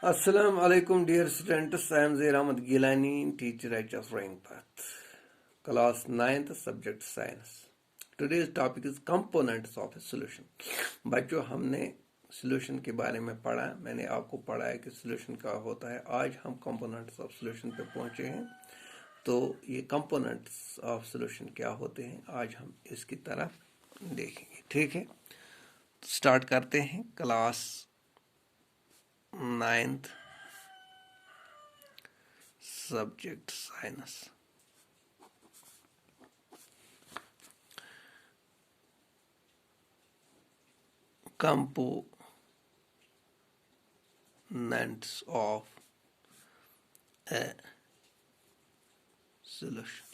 Assalamu alaikum, dear students. I am Zair Ahmad Gilani, teacher at Drawing Path, class 9th, subject science. Today's topic is components of a solution. बच्चों, हमने solution के बारे में पढ़ा. मैंने आपको पढ़ाया कि solution क्या होता है. आज हम components of solution पे पहुंचे हैं. तो ये components of solution क्या होते हैं, आज हम इसकी तरफ देखेंगे. ठीक है, स्टार्ट करते हैं. Class 9th, subject science. Components of a solution.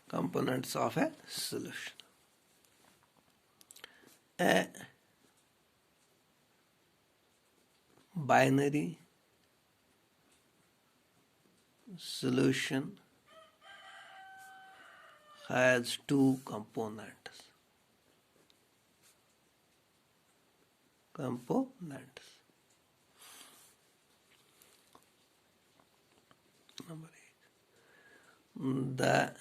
Components of a solution. A binary solution has two components. Number 8. The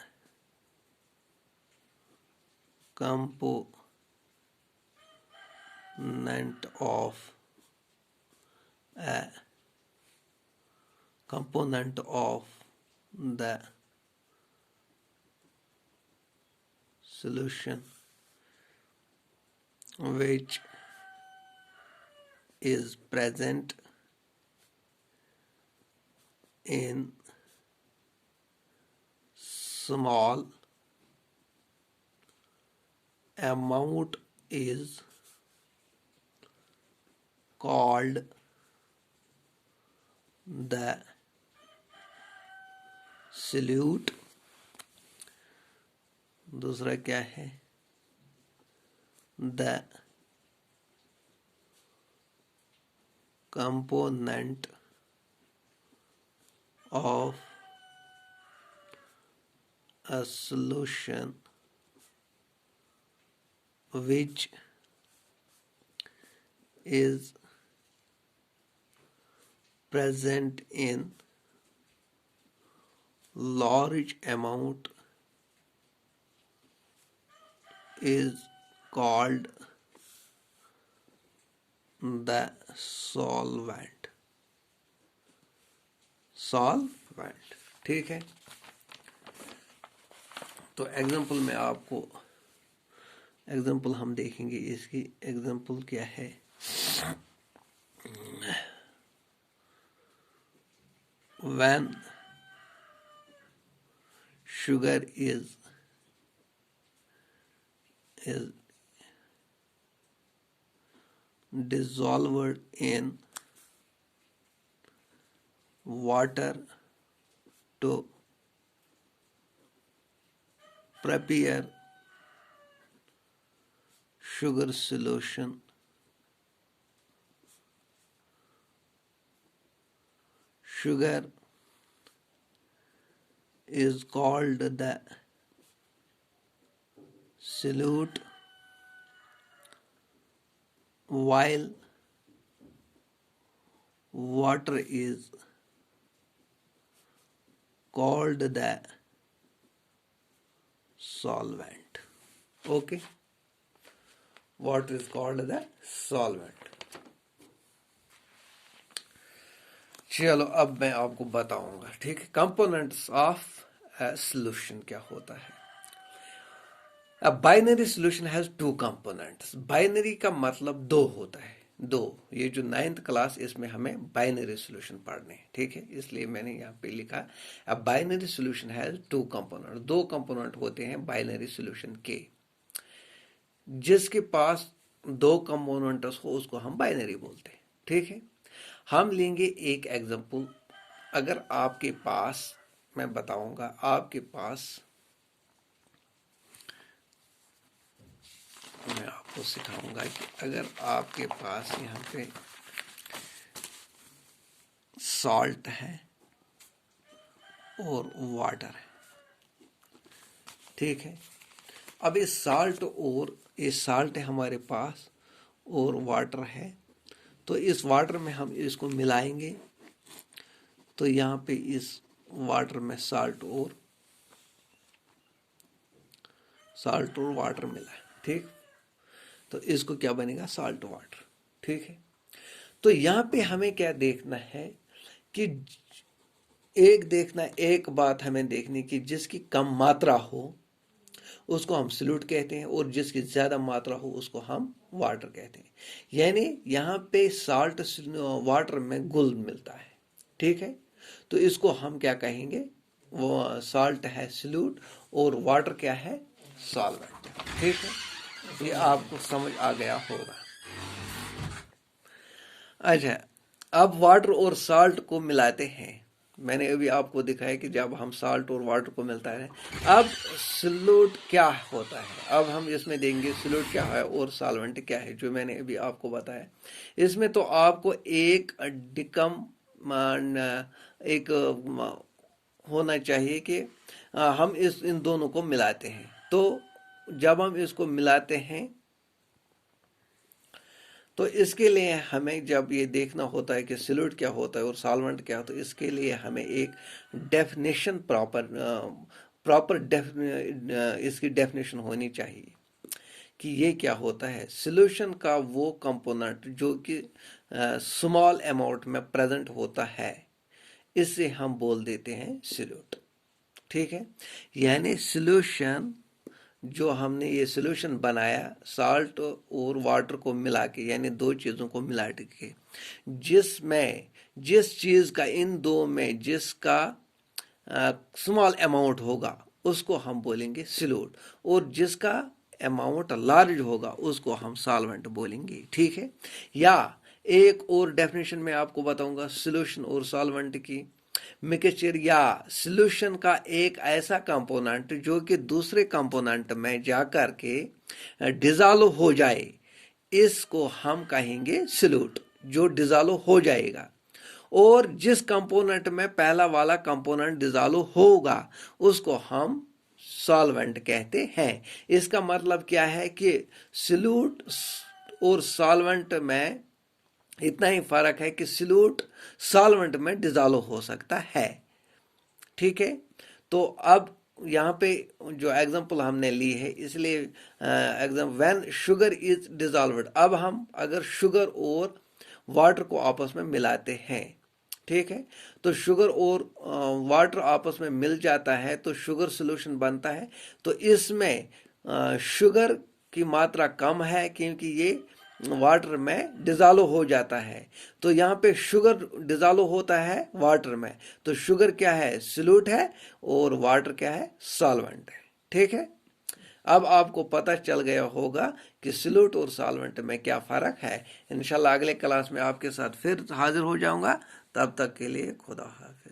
component of the solution which is present in small amount is called the solute. दूसरा क्या है? The component of a solution which is present in large amount is called the solvent. ठीक है. तो example में आपको example हम देखेंगे. इसकी एग्जाम्पल क्या है? When sugar is dissolved in water to prepare sugar solution, sugar is called the solute, while water is called the solvent. Okay, water is called the solvent. चलो अब मैं आपको बताऊंगा. ठीक है, कंपोनेंट्स ऑफ a solution क्या होता है. A binary solution has two components. Binary का मतलब दो होता है. दो, ये जो 9th क्लास, इसमें हमें बाइनरी सॉल्यूशन पढ़ने हैं. ठीक है, इसलिए मैंने यहाँ पे लिखा a binary solution has two components. दो कंपोनेंट होते हैं बाइनरी सॉल्यूशन के. जिसके पास दो कंपोनेंट्स हो उसको हम बाइनरी बोलते हैं. ठीक है, हम लेंगे एक एग्जांपल. अगर आपके पास, मैं बताऊंगा, आपके पास, मैं आपको सिखाऊंगा कि अगर आपके पास यहाँ पे सॉल्ट है और वाटर है, ठीक है. अब ये साल्ट है हमारे पास, और वाटर है, तो इस वाटर में हम इसको मिलाएंगे, तो यहाँ पे इस वाटर में साल्ट और वाटर मिला है, ठीक। तो इसको क्या बनेगा, साल्ट वाटर, ठीक है। तो यहाँ पे हमें क्या देखना है कि एक बात हमें देखनी कि जिसकी कम मात्रा हो उसको हम सॉल्यूट कहते हैं, और जिसकी ज्यादा मात्रा हो उसको हम वाटर कहते हैं। यानी यहाँ पे साल्ट वाटर में घुल मिलता है, ठीक है। तो इसको हम क्या कहेंगे, वो साल्ट है सॉल्यूट और वाटर क्या है, सॉल्वेंट, ठीक है। ये आपको समझ आ गया होगा। अच्छा, अब वाटर और साल्ट को मिलाते हैं। मैंने अभी आपको दिखाया कि जब हम साल्ट और वाटर को मिलता है, अब सॉल्यूट क्या होता है। अब हम इसमें देंगे सॉल्यूट क्या है और सॉल्वेंट क्या है, जो मैंने अभी आपको बताया। इसमें तो आपको एक डिकम एक होना चाहिए कि हम इन दोनों को मिलाते हैं। तो जब हम इसको मिलाते हैं तो इसके लिए हमें जब ये देखना होता है कि सॉल्यूट क्या होता है और सॉल्वेंट क्या होता है, इसके लिए हमें एक डेफिनेशन इसकी डेफिनेशन होनी चाहिए कि ये क्या होता है। सॉल्यूशन का वो कंपोनेंट जो कि स्मॉल अमाउंट में प्रेजेंट होता है, इसे हम बोल देते हैं सॉल्यूट, ठीक है। यानी सॉल्यूशन जो हमने ये सॉल्यूशन बनाया साल्ट और वाटर को मिला के, यानी दो चीज़ों को मिला के, जिस चीज़ का इन दो में जिसका स्मॉल अमाउंट होगा उसको हम बोलेंगे सॉल्यूट, और जिसका अमाउंट लार्ज होगा उसको हम सॉल्वेंट बोलेंगे, ठीक है। या एक और डेफिनेशन में आपको बताऊंगा सॉल्यूशन और सॉल्वेंट की। मिक्सचर या सॉल्यूशन का एक ऐसा कंपोनेंट जो कि दूसरे कंपोनेंट में जाकर के डिसॉल्व हो जाए, इसको हम कहेंगे सॉल्यूट, जो डिसॉल्व हो जाएगा। और जिस कंपोनेंट में पहला वाला कंपोनेंट डिसॉल्व होगा उसको हम सॉल्वेंट कहते हैं। इसका मतलब क्या है कि सॉल्यूट और सॉल्वेंट में इतना ही फर्क है कि सॉल्यूट सॉल्वेंट में डिसॉल्व हो सकता है, ठीक है। तो अब यहाँ पे जो एग्जांपल हमने ली है, इसलिए व्हेन शुगर इज डिसॉल्व्ड, अब हम अगर शुगर और वाटर को आपस में मिलाते हैं, ठीक है, तो शुगर और वाटर आपस में मिल जाता है तो शुगर सॉल्यूशन बनता है। तो इसमें शुगर की मात्रा कम है क्योंकि ये वाटर में डिसॉल्व हो जाता है। तो यहाँ पे शुगर डिसॉल्व होता है वाटर में, तो शुगर क्या है, सॉल्यूट है, और वाटर क्या है, सॉल्वेंट है, ठीक है। अब आपको पता चल गया होगा कि सॉल्यूट और सॉल्वेंट में क्या फर्क है। इंशाल्लाह अगले क्लास में आपके साथ फिर हाजिर हो जाऊंगा। तब तक के लिए खुदा हाफिज।